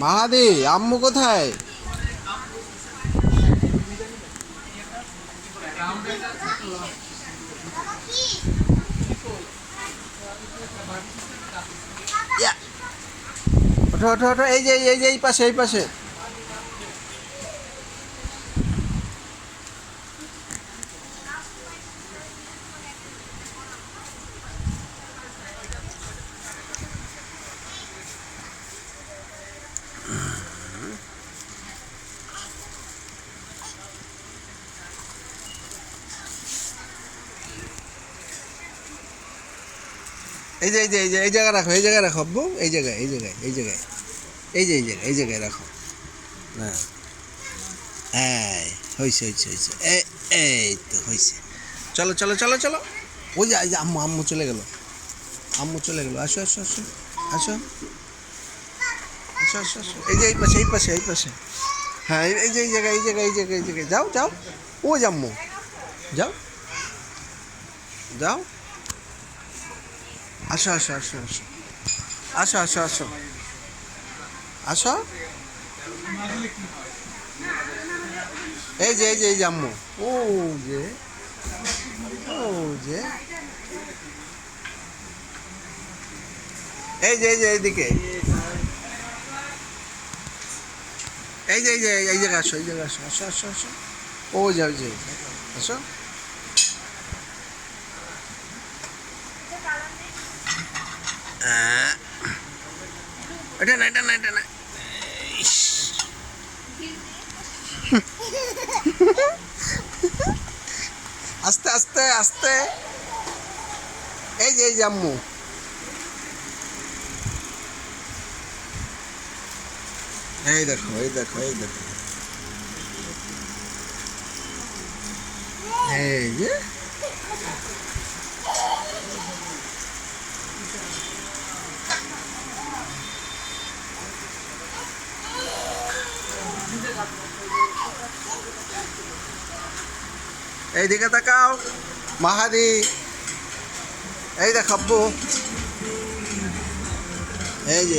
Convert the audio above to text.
মাহাদি, আম্মু কোথায়? ইয়া, ওঠো ওঠো ওঠো, এই যে এই পাশে এই পাশে। এই যে এই জায়গায় রাখো, এই জায়গায় রাখো আব্বু, এই জায়গায় এই জায়গায় এই জায়গায়, এই জায়গায় রাখো। হ্যাঁ হ্যাঁ, হয়েছে হয়েছে হয়েছে, এই তো হয়েছে। চলো চলো চলো চলো, ওই যে এই যে আম্মু আম্মু চলে গেল, আম্মু চলে গেল। আসো আসো আসো আসো আসো আসো আসো, এই যে এই পাশে এই পাশে এই পাশে। হ্যাঁ এই যে এই জায়গায় এই জায়গায় এই জায়গায় এই জায়গায়, যাও যাও, ও আম্মু যাও যাও, আসো আসো আসো আসো আসো আসো আসো আসো, এই যে আম্মু, ও যে, ও যে, এই যে এইদিকে, এই জায়গায় আসো, এই জায়গায় আসো, আসো আসো আসো, ও যাও যে, আসো। এটা না এটা না এটা না, ইস। আস্তে আস্তে আস্তে, এই যে আম্মু, এই দেখো এই দেখো এই দেখো, এই যে, এইদিকে তাকাও মাহাদি, এই দেখ আব্বু, এই যে